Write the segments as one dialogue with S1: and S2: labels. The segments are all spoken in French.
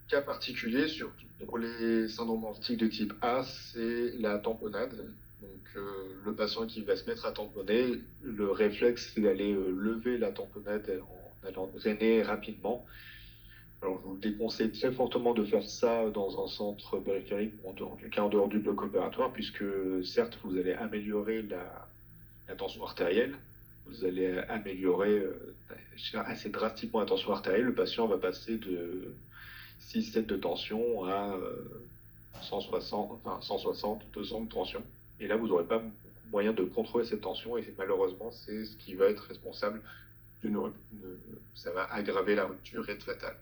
S1: cas particulier, surtout pour les syndromes aortiques de type A, c'est la tamponnade. Donc, le patient qui va se mettre à tamponner, le réflexe, c'est d'aller lever la tamponnade en allant drainer rapidement. Alors, je vous déconseille très fortement de faire ça dans un centre périphérique ou en dehors du bloc opératoire, puisque certes, vous allez améliorer la tension artérielle, vous allez améliorer assez drastiquement la tension artérielle. Le patient va passer de 6-7 de tension à 160, enfin 160, 200 de tension. Et là, vous n'aurez pas moyen de contrôler cette tension et malheureusement, c'est ce qui va être responsable ça va aggraver la rupture et être fatal.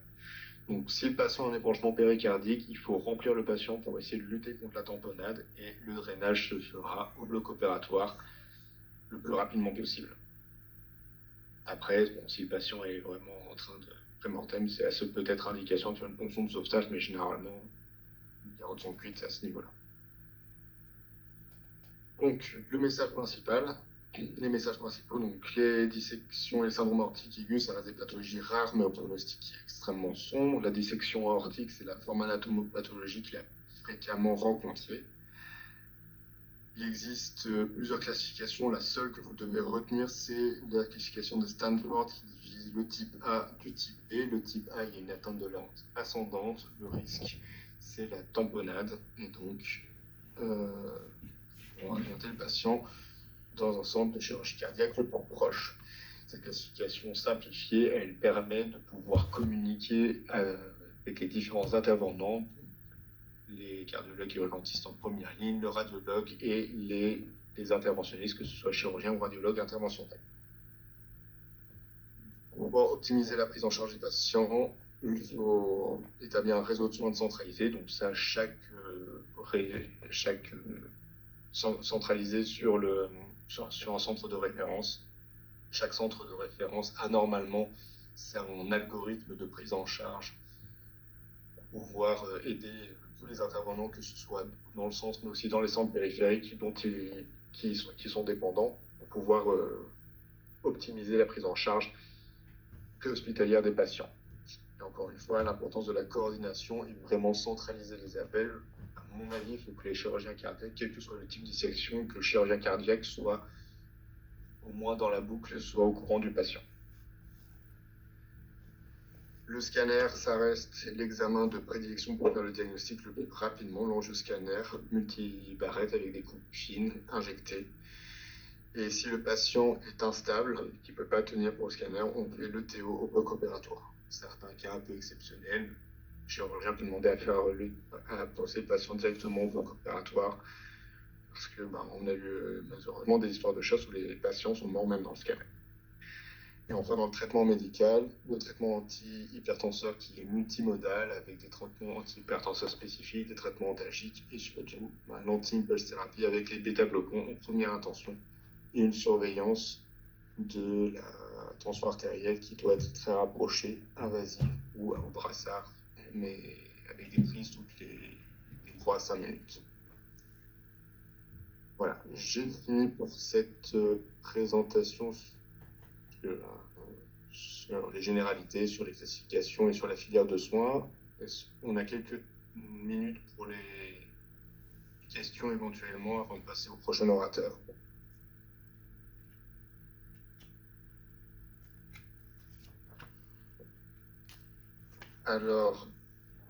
S1: Donc, si le patient a un épanchement péricardique, il faut remplir le patient pour essayer de lutter contre la tamponnade et le drainage se fera au bloc opératoire le plus rapidement possible. Après, bon, si le patient est vraiment en train de prémortem, c'est à ce peut-être indication de faire une ponction de sauvetage, mais généralement, il y a de cuite à ce niveau-là. Donc, le message principal, les messages principaux, donc les dissections et le syndrome aortique aigu, ça reste des pathologies rares, mais au pronostic extrêmement sombre. La dissection aortique, c'est la forme anatomopathologique la plus fréquemment rencontrée. Il existe plusieurs classifications. La seule que vous devez retenir, c'est la classification de Stanford qui divise le type A du type B. Le type A, il y a une atteinte de l'ordre ascendante. Le risque, c'est la tamponnade. Et donc, on va orienter le patient dans un centre de chirurgie cardiaque le plus proche. Cette classification simplifiée, elle permet de pouvoir communiquer avec les différents intervenants, les cardiologues et urgentistes en première ligne, le radiologue et les interventionnistes, que ce soit chirurgien ou radiologue interventionnel. Pour pouvoir optimiser la prise en charge des patients, il faut établir un réseau de soins centralisé. Donc ça, chaque centralisé sur un centre de référence. Chaque centre de référence a normalement un algorithme de prise en charge pour pouvoir aider tous les intervenants, que ce soit dans le centre, mais aussi dans les centres périphériques qui sont dépendants, pour pouvoir optimiser la prise en charge préhospitalière des patients. Et encore une fois, l'importance de la coordination et vraiment centraliser les appels. À mon avis, il faut que les chirurgiens cardiaques, quel que soit le type de dissection, que le chirurgien cardiaque soit au moins dans la boucle, soit au courant du patient. Le scanner, ça reste l'examen de prédilection pour faire le diagnostic le plus rapidement. L'angioscanner multibarrette avec des coupes fines injectées. Et si le patient est instable, qui ne peut pas tenir pour le scanner, on fait le TO au bloc opératoire. Certains cas un peu exceptionnels, le chirurgien peut demander à passer le patient directement au bloc opératoire, parce que on a eu malheureusement des histoires de choses où les patients sont morts même dans le scanner. Et enfin, dans le traitement médical, le traitement anti-hypertenseur qui est multimodal avec des traitements anti-hypertenseurs spécifiques, des traitements antalgiques et surtout l'anti-impulse thérapie avec les bêta-bloquants en première intention et une surveillance de la tension artérielle qui doit être très rapprochée, invasive ou au brassard, mais avec des prises toutes les 3 à 5 minutes. Voilà, j'ai fini pour cette présentation sur les généralités, sur les classifications et sur la filière de soins. On a quelques minutes pour les questions éventuellement avant de passer au prochain orateur. Alors,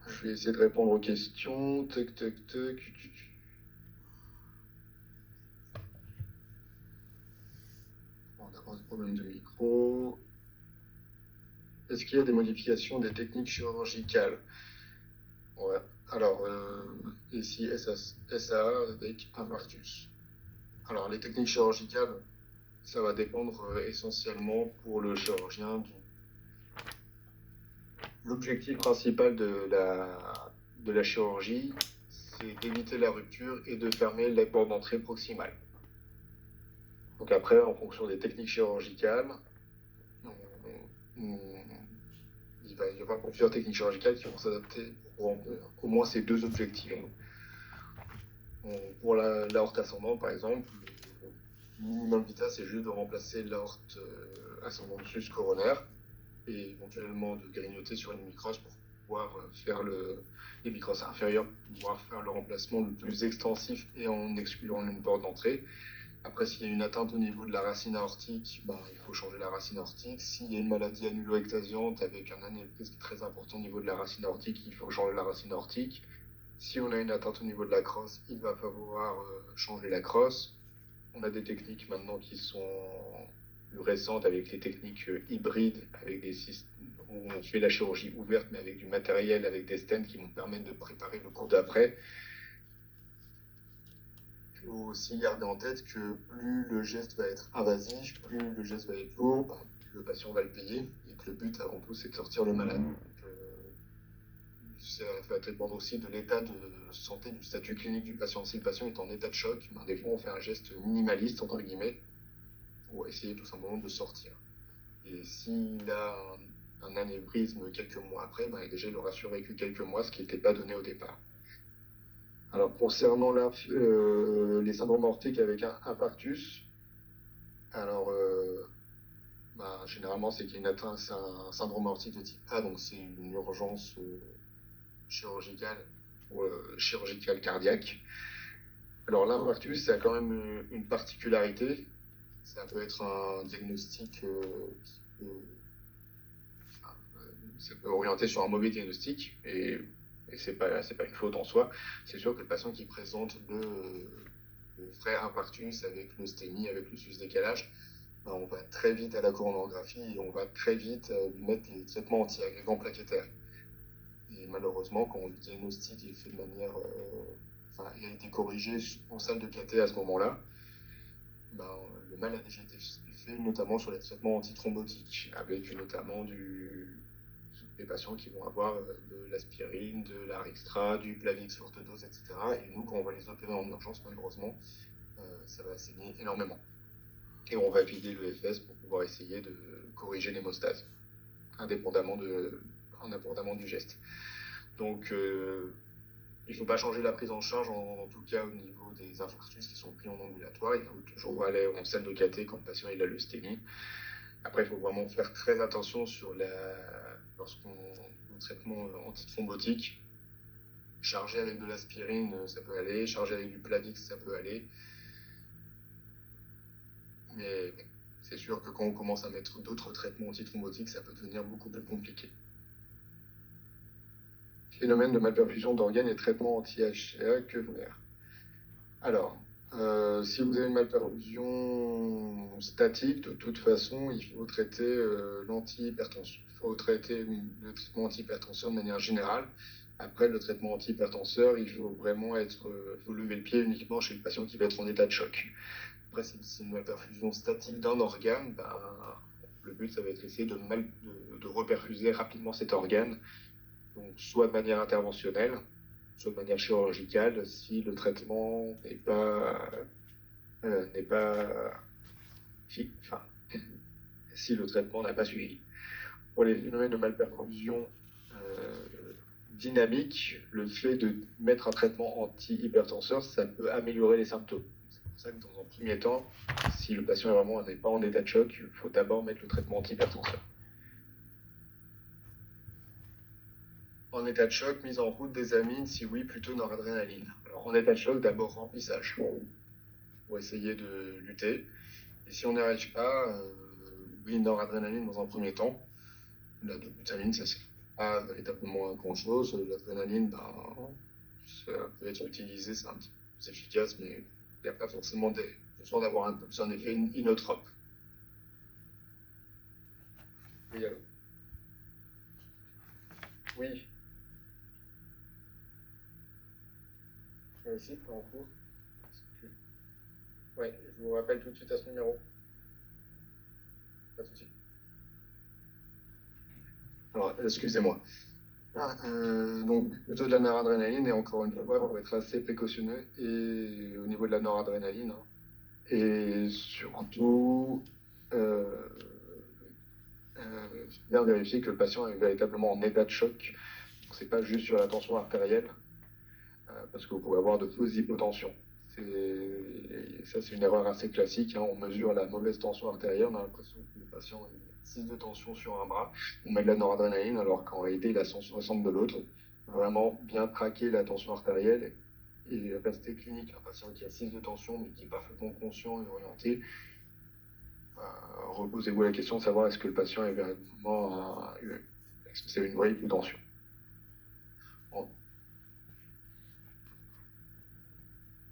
S1: je vais essayer de répondre aux questions. Tac, tac, tac. On a pas de problème de micro. Est-ce qu'il y a des modifications des techniques chirurgicales? Ouais. Alors, ici, SAA avec infarctus. Alors, les techniques chirurgicales, ça va dépendre essentiellement pour le chirurgien. L'objectif principal de la chirurgie, c'est d'éviter la rupture et de fermer les portes d'entrée proximales. Donc après, en fonction des techniques chirurgicales, il va y avoir plusieurs techniques chirurgicales qui vont s'adapter pour au moins ces deux objectifs. Pour l'aorte ascendante, par exemple, le minimum vital, c'est juste de remplacer l'aorte ascendante sus coronaire et éventuellement de grignoter sur une microse pour pouvoir faire les micros inférieurs, pour pouvoir faire le remplacement le plus extensif et en excluant une porte d'entrée. Après, s'il y a une atteinte au niveau de la racine aortique, ben, il faut changer la racine aortique. S'il y a une maladie annulo-ectasiante avec un anévrisme très important au niveau de la racine aortique, il faut changer la racine aortique. Si on a une atteinte au niveau de la crosse, il va falloir changer la crosse. On a des techniques maintenant qui sont plus récentes avec les techniques hybrides, avec des systèmes où on fait la chirurgie ouverte, mais avec du matériel, avec des stents qui vont permettre de préparer le coup d'après. Il faut aussi garder en tête que plus le geste va être invasif, plus le geste va être lourd, plus le patient va le payer, et que le but avant tout c'est de sortir le malade. Donc, ça va dépendre aussi de l'état de santé, du statut clinique du patient. Si le patient est en état de choc, ben, des fois on fait un geste minimaliste, entre guillemets, pour essayer tout simplement de sortir. Et s'il a un anévrisme quelques mois après, ben, déjà il aura survécu quelques mois, ce qui n'était pas donné au départ. Alors concernant les syndromes aortiques avec un infarctus, alors ben, généralement c'est qu'il y a c'est un syndrome aortique de type A, donc c'est une urgence chirurgicale ou chirurgicale cardiaque. Alors l'infarctus, ça a quand même une particularité. Ça peut être un diagnostic ça peut orienter sur un mauvais diagnostic et c'est pas une faute en soi. C'est sûr que le patient qui présente le vrai infarctus avec l'ostémie, avec le sus-décalage, ben, on va très vite à la coronographie et on va très vite lui mettre les traitements anti-agrégants plaquettaires. Et malheureusement, quand le diagnostic est fait de manière, il a été corrigé en salle de cathé à ce moment-là, ben, le mal a déjà été fait, notamment sur les traitements antithrombotiques, avec notamment des patients qui vont avoir de l'aspirine, de l'Arextra, du Plavix forte dose, etc. Et nous, quand on va les opérer en urgence, malheureusement, ça va saigner énormément. Et on va vider le FS pour pouvoir essayer de corriger l'hémostase, indépendamment du geste. Donc, il ne faut pas changer la prise en charge, en tout cas au niveau des infarctus qui sont pris en ambulatoire. Il faut toujours aller en salle de cathé quand le patient il a l'eustémie. Après, il faut vraiment faire très attention lorsqu'on au traitement antithrombotique. Chargé avec de l'aspirine, ça peut aller. Chargé avec du Plavix, ça peut aller. Mais c'est sûr que quand on commence à mettre d'autres traitements antithrombotiques, ça peut devenir beaucoup plus compliqué. Phénomène de malperfusion d'organes et traitement anti-HCA, que faire? Alors, si vous avez une malperfusion statique, de toute façon, il faut traiter l'antihypertension. Il faut traiter le traitement antihypertenseur de manière générale. Après, le traitement antihypertenseur, il faut vraiment faut lever le pied uniquement chez le patient qui va être en état de choc. Après, si c'est une malperfusion statique d'un organe, ben, le but, ça va être d'essayer de reperfuser rapidement cet organe, donc soit de manière interventionnelle, soit de manière chirurgicale, si le traitement n'est pas, si le traitement n'a pas suivi. Pour les phénomènes de malperfusion dynamique, le fait de mettre un traitement anti-hypertenseur, ça peut améliorer les symptômes. C'est pour ça que dans un premier temps, si le patient n'est pas en état de choc, il faut d'abord mettre le traitement anti-hypertenseur. En état de choc, mise en route des amines, si oui, plutôt noradrénaline. Alors en état de choc, d'abord remplissage pour essayer de lutter. Et si on n'y arrive pas, oui, noradrénaline dans un premier temps. La dobutamine, ça sert pas véritablement à grand chose. L'adrénaline, ben, ça peut être utilisé, c'est un petit peu plus efficace, mais il n'y a pas forcément besoin d'avoir un effet inotrope. Oui, allô? Oui. Aussi, en cours. Oui, je vous rappelle tout de suite à ce numéro. Pas de souci. Alors, excusez-moi. Donc, le taux de la noradrénaline, et encore une fois, il faut être assez précautionneux et, au niveau de la noradrénaline. Hein. Et surtout, bien vérifier que le patient est véritablement en état de choc. Ce n'est pas juste sur la tension artérielle, parce que vous pouvez avoir de fausses hypotensions. Ça, c'est une erreur assez classique. Hein. On mesure la mauvaise tension artérielle, on a l'impression que le patient 6 de tension sur un bras, on met de la noradrénaline, alors qu'en réalité, il a 160 de l'autre. Vraiment bien traquer la tension artérielle et rester clinique. Un patient qui a 6 de tension, mais qui est parfaitement conscient et orienté, reposez-vous la question de savoir est-ce que le patient est véritablement est-ce que c'est une vraie hypotension.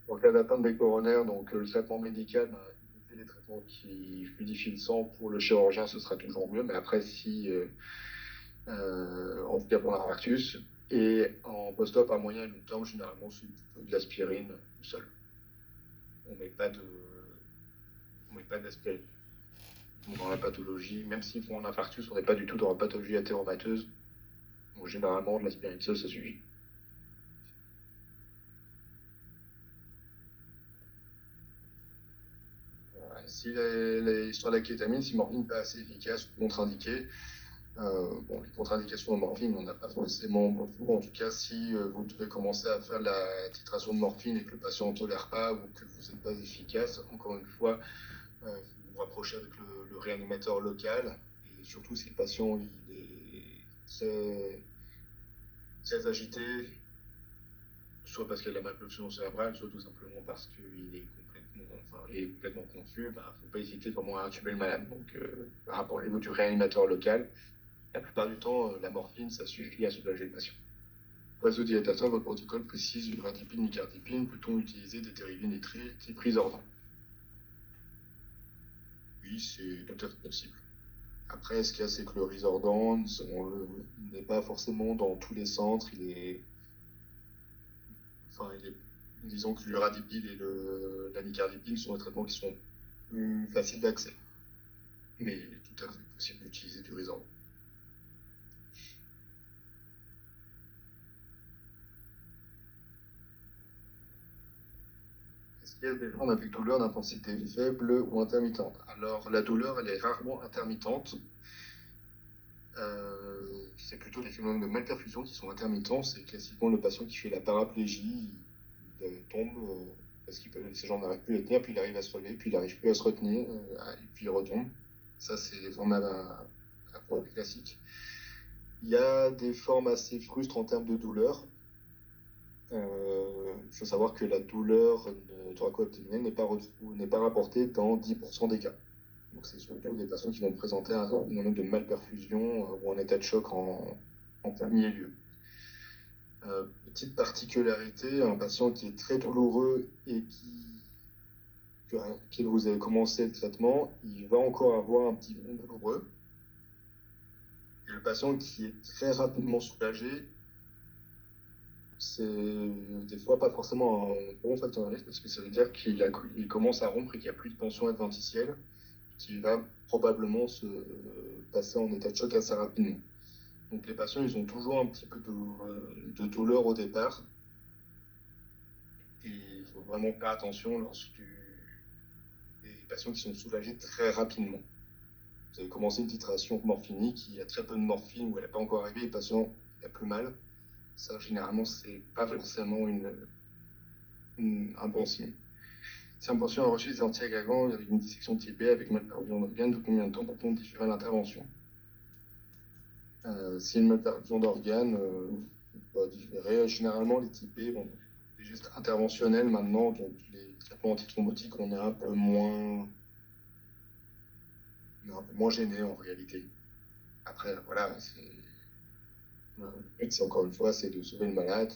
S1: En cas d'atteinte des coronaires, donc le traitement médical, éviter les traitements qui fluidifient le sang. Pour le chirurgien, ce sera toujours mieux. Mais après, si, en tout cas pour l'infarctus, et en post-op à moyen et long terme, généralement, c'est de l'aspirine seul. On met pas d'aspirine. Dans la pathologie, même s'ils font un infarctus, on n'est pas du tout dans la pathologie athéromateuse. Donc généralement, de l'aspirine seule, ça suffit. Si l'histoire de la kétamine, si morphine n'est pas assez efficace ou contre-indiquée, les contre-indications de morphine, on n'a pas forcément beaucoup. En tout cas, si vous devez commencer à faire la titration de morphine et que le patient ne tolère pas ou que vous n'êtes pas efficace, encore une fois, vous vous rapprochez avec le réanimateur local. Et surtout, si le patient il est très agité, soit parce qu'il a de la malperfusion cérébrale, soit tout simplement parce qu'il est complètement confus, il ne faut pas hésiter vraiment à intuber le malade. Donc, par rapport au niveau du réanimateur local, la plupart du temps, la morphine, ça suffit à soulager le patient. Vasodilatation, votre protocole précise une radipine, nicardipine, peut-on utiliser des dérivés nitrés type Risordan? Oui, c'est tout à fait possible. Après, ce qu'il y a, c'est que le Risordan n'est pas forcément dans tous les centres. Disons que l'uradipine et la nicardipine sont des traitements qui sont plus faciles d'accès. Mais il est tout à fait possible d'utiliser du Risordan. Est-ce qu'il y a des gens avec douleur d'intensité faible ou intermittente? Alors, la douleur, elle est rarement intermittente. C'est plutôt les phénomènes de malperfusion qui sont intermittents. C'est classiquement le patient qui fait la paraplégie, il tombe parce que ses jambes n'arrivent plus à tenir, puis il arrive à se relever, puis il n'arrive plus à se retenir, et puis il retombe. Ça, c'est vraiment un problème classique. Il y a des formes assez frustres en termes de douleur. Il faut savoir que la douleur thoraco-abdominale n'est pas rapportée dans 10% des cas. Donc c'est surtout des patients qui vont présenter un phénomène de malperfusion ou en état de choc en premier lieu. Petite particularité, un patient qui est très douloureux et qui vous avez commencé le traitement, il va encore avoir un petit moment douloureux. Et le patient qui est très rapidement soulagé, c'est des fois pas forcément un bon facteur de risque parce que ça veut dire qu'il commence à rompre et qu'il n'y a plus de tension adventitielle, qui va probablement se passer en état de choc assez rapidement. Donc les patients, ils ont toujours un petit peu de douleur au départ. Et il faut vraiment faire attention lorsque les patients qui sont soulagés très rapidement. Vous avez commencé une titration morphinique, il y a très peu de morphine ou elle n'est pas encore arrivée, le patient a plus mal. Ça, généralement, c'est pas forcément un bon signe. Si un patient a reçu des antiagrégants avec une dissection type B avec malperfusion d'organes, de combien de temps peut-on différer l'intervention? Si une malperfusion d'organes, on va différer. Généralement, les type B, des gestes interventionnels maintenant, donc les traitements antithrombotiques, on est un peu moins gêné en réalité. Après, voilà, c'est encore une fois, c'est de sauver le malade.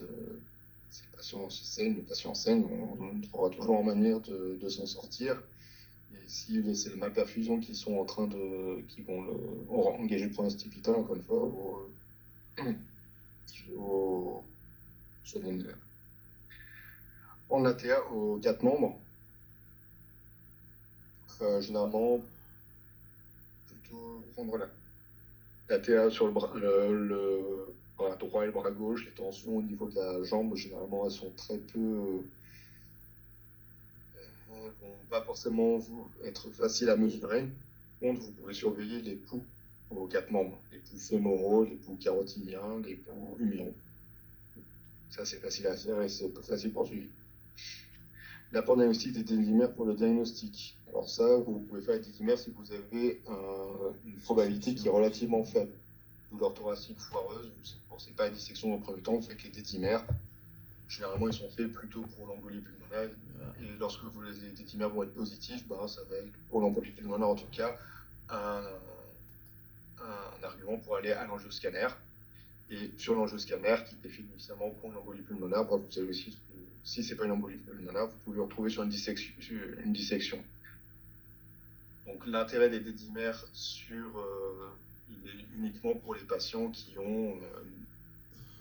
S1: Si le patient se saigne, le patient saigne, on trouvera toujours en manière de s'en sortir. Et si c'est le malperfusion qui vont engager le pronostic vital, encore une fois, il faut sauver le malade. En ATA aux 4 membres, généralement, plutôt prendre la TA sur le bras droit et le bras gauche. Les tensions au niveau de la jambe, généralement, elles sont très peu. Vont pas forcément être faciles à mesurer. Par contre, vous pouvez surveiller les pouls aux 4 membres, les pouls fémoraux, les pouls carotiniens, les pouls huméraux. Ça, c'est facile à faire et c'est facile pour suivre. L'apport diagnostique des dédimères pour le diagnostic. Alors ça, vous pouvez faire des dédimères si vous avez une probabilité qui est relativement faible. Douleur thoracique foireuse, vous ne pensez pas à une dissection au premier temps, vous faites les dédimères. Généralement, ils sont faits plutôt pour l'embolie pulmonaire. Et lorsque les dédimères vont être positifs, ça va être pour l'embolie pulmonaire en tout cas un argument pour aller à l'angioscanner. Et sur l'angioscanner, qui est fait initialement pour l'embolie pulmonaire, vous savez aussi que si ce n'est pas une embolie pulmonaire, vous pouvez le retrouver sur une dissection. Donc l'intérêt des dédimères il est uniquement pour les patients qui ont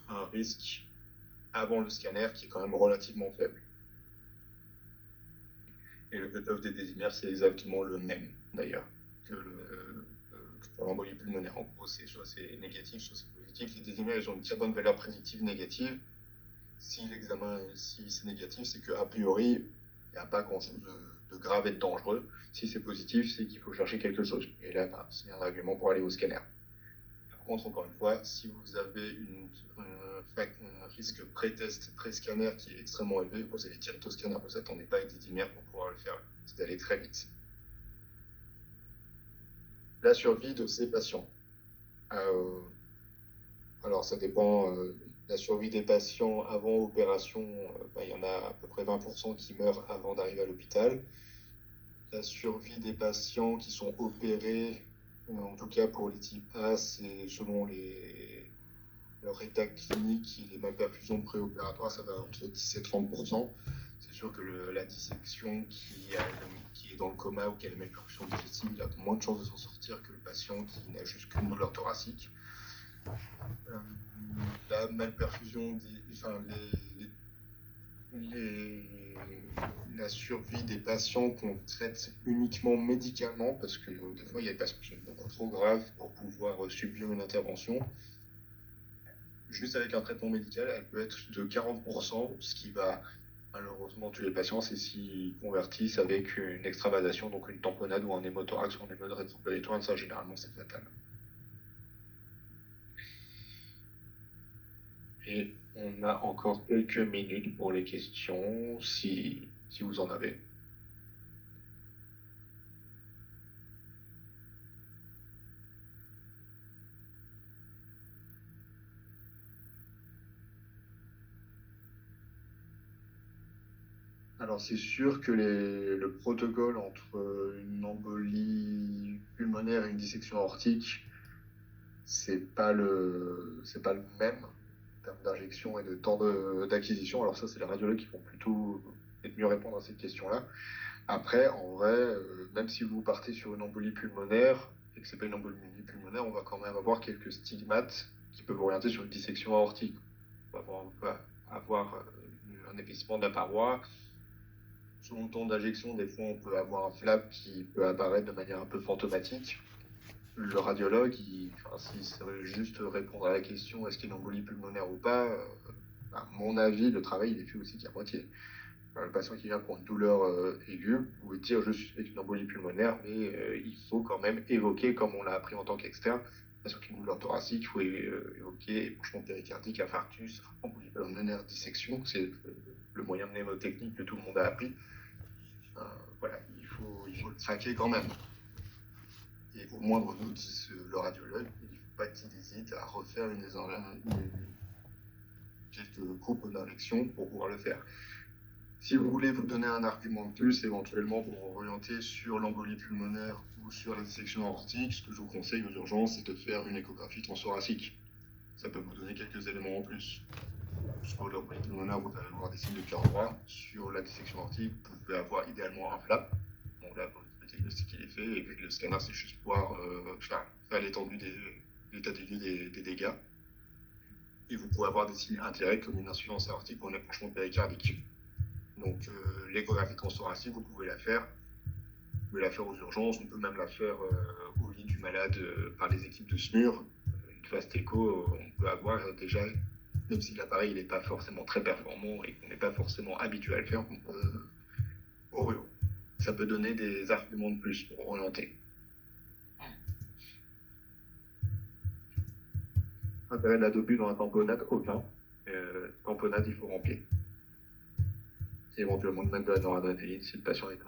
S1: un risque avant le scanner qui est quand même relativement faible. Et le cut-off des dédimères, c'est exactement le même d'ailleurs que pour l'embolie pulmonaire. En gros, soit c'est négatif, soit c'est positif. Les dédimères, ils ont une très bonne valeur prédictive négative. Si c'est négatif, c'est qu'a priori, il n'y a pas grand-chose de grave et de dangereux. Si c'est positif, c'est qu'il faut chercher quelque chose. Et là, c'est un argument pour aller au scanner. Par contre, encore une fois, si vous avez un risque pré-test, pré-scanner qui est extrêmement élevé, vous allez direct au scanner. Vous n'attendez pas avec des dédimères pour pouvoir le faire. C'est d'aller très vite. La survie de ces patients. Alors, ça dépend. La survie des patients avant opération, il y en a à peu près 20% qui meurent avant d'arriver à l'hôpital. La survie des patients qui sont opérés, en tout cas pour les types A, c'est selon leur état clinique et les malperfusions préopératoires, ça va entre 10 et 30%. C'est sûr que la dissection qui est dans le coma ou qui a les malperfusions digestives, il a moins de chances de s'en sortir que le patient qui n'a juste qu'une douleur thoracique. La malperfusion, la survie des patients qu'on traite uniquement médicalement, parce que des fois il y a des patients qui sont beaucoup trop graves pour pouvoir subir une intervention. Juste avec un traitement médical, elle peut être de 40%, ce qui va malheureusement tuer les patients, c'est s'ils convertissent avec une extravasation, donc une tamponnade ou un hémothorax ou un hémode rétropéritoine, ça généralement c'est fatal. Et on a encore quelques minutes pour les questions, si vous en avez. Alors c'est sûr que le protocole entre une embolie pulmonaire et une dissection aortique, c'est pas le même en termes d'injection et de temps d'acquisition. Alors ça, c'est les radiologues qui vont plutôt peut-être mieux répondre à cette question-là. Après, en vrai, même si vous partez sur une embolie pulmonaire et que c'est pas une embolie pulmonaire, on va quand même avoir quelques stigmates qui peuvent orienter sur une dissection aortique. On va avoir un épaississement de la paroi. Selon le temps d'injection, des fois, on peut avoir un flap qui peut apparaître de manière un peu fantomatique. Le radiologue, s'il savait juste répondre à la question est-ce qu'il y a une embolie pulmonaire ou pas, à mon avis, le travail il est fait aussi qu'à moitié. Le patient qui vient pour une douleur aiguë, vous pouvez dire je suis avec une embolie pulmonaire, mais il faut quand même évoquer, comme on l'a appris en tant qu'externe, patient qui a une douleur thoracique, il faut évoquer épanchement péricardique, infarctus, embolie pulmonaire, dissection, c'est le moyen mnémotechnique que tout le monde a appris. Voilà, il faut le traquer quand même. Et au moindre doute, le radiologue, il ne faut pas qu'il hésite à refaire quelques coupes d'injection pour pouvoir le faire. Si vous voulez vous donner un argument de plus, éventuellement pour orienter sur l'embolie pulmonaire ou sur la dissection aortique, ce que je vous conseille aux urgences, c'est de faire une échographie transthoracique. Ça peut vous donner quelques éléments en plus. Sur l'embolie pulmonaire, vous allez avoir des signes de cœur droit. Sur la dissection aortique, vous pouvez avoir idéalement un flap. Donc là, le diagnostic il est fait, et puis le scanner, c'est juste pouvoir faire l'étendue l'état des lieux des dégâts. Et vous pouvez avoir des signes indirects comme une insuffisance aortique ou un épanchement péricardique. Donc l'échographie transthoracique, vous pouvez la faire. Vous pouvez la faire aux urgences, on peut même la faire au lit du malade par les équipes de SMUR. Une fast écho, on peut avoir déjà, même si l'appareil n'est pas forcément très performant et qu'on n'est pas forcément habitué à le faire, ça peut donner des arguments de plus pour orienter. Intérêt de la dopule dans la tamponnade, aucun. Tamponnade, il faut remplir. éventuellement même de la noradrénaline si le patient est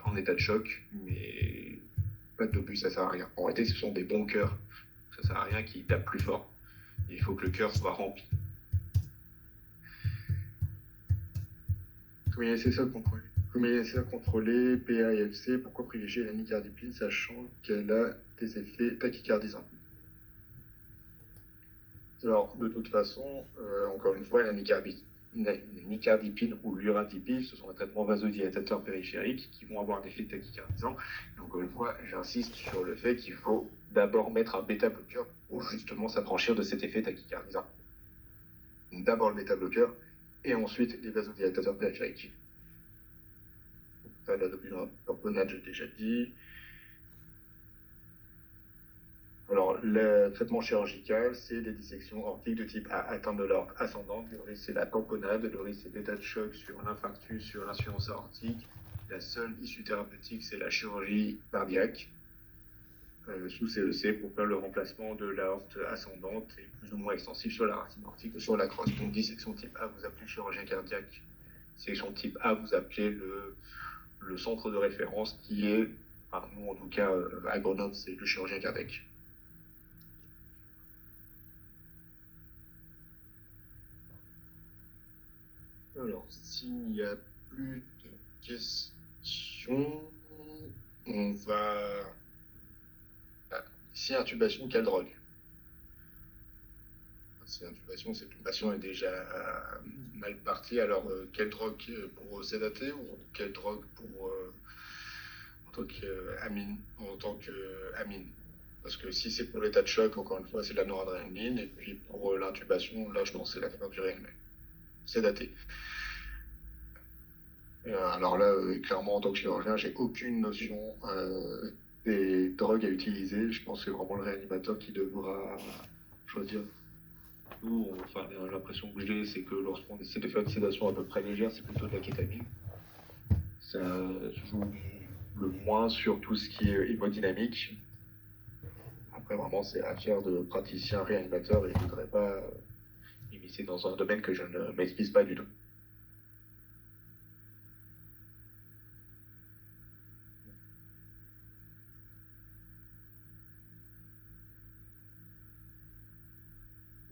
S1: en état de choc, mais pas d'obus, ça sert à rien. En réalité, ce sont des bons cœurs, ça sert à rien qu'ils tapent plus fort. Il faut que le cœur soit rempli. Comme il est nécessaire de contrôler PA et FC, pourquoi privilégier la nicardipine sachant qu'elle a des effets tachycardisants? Alors, de toute façon, encore une fois, la nicardipine ou l'uratipine, ce sont des traitements vasodilatateurs périphériques qui vont avoir un effet tachycardisant. Et encore une fois, j'insiste sur le fait qu'il faut d'abord mettre un bêta-bloqueur pour justement s'affranchir de cet effet tachycardisant. D'abord le bêta-bloqueur et ensuite les vasodilatateurs périphériques. La dopamine, j'ai déjà dit. Alors, le traitement chirurgical, c'est des dissections aortiques de type A atteinte de l'aorte ascendante. Le risque, c'est la tamponade. Le risque, c'est l'état de choc sur l'infarctus, sur l'insuffisance aortique. La seule issue thérapeutique, c'est la chirurgie cardiaque sous CEC pour faire le remplacement de l'aorte ascendante et plus ou moins extensif sur la racine aortique ou sur la crosse. Donc, dissection type A, vous appelez chirurgien cardiaque. Section type A, vous appelez le centre de référence qui est, enfin, nous en tout cas, à Grenoble, c'est le chirurgien cardiaque. Alors, s'il n'y a plus de questions, on va... Si intubation, quelle drogue? Si intubation, c'est que le patient est déjà mal parti. Alors, quelle drogue pour sédater ou quelle drogue pour en tant qu'amine? Parce que si c'est pour l'état de choc, encore une fois, c'est de la noradrénaline. Et puis pour l'intubation, là, je pense que c'est la clopidogrel, sédaté. Alors là, clairement, en tant que chirurgien, j'ai aucune notion des drogues à utiliser. Je pense que c'est vraiment le réanimateur qui devra choisir. Nous, enfin, l'impression que j'ai, c'est que lorsqu'on essaie de faire une sédation à peu près légère, c'est plutôt de la kétamine. Ça joue le moins sur tout ce qui est hémodynamique. Après, vraiment, c'est affaire de praticien réanimateur et je ne voudrais pas m'immiscer dans un domaine que je ne maîtrise pas du tout.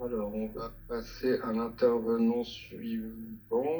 S1: Alors, on va passer à l'intervenant suivant.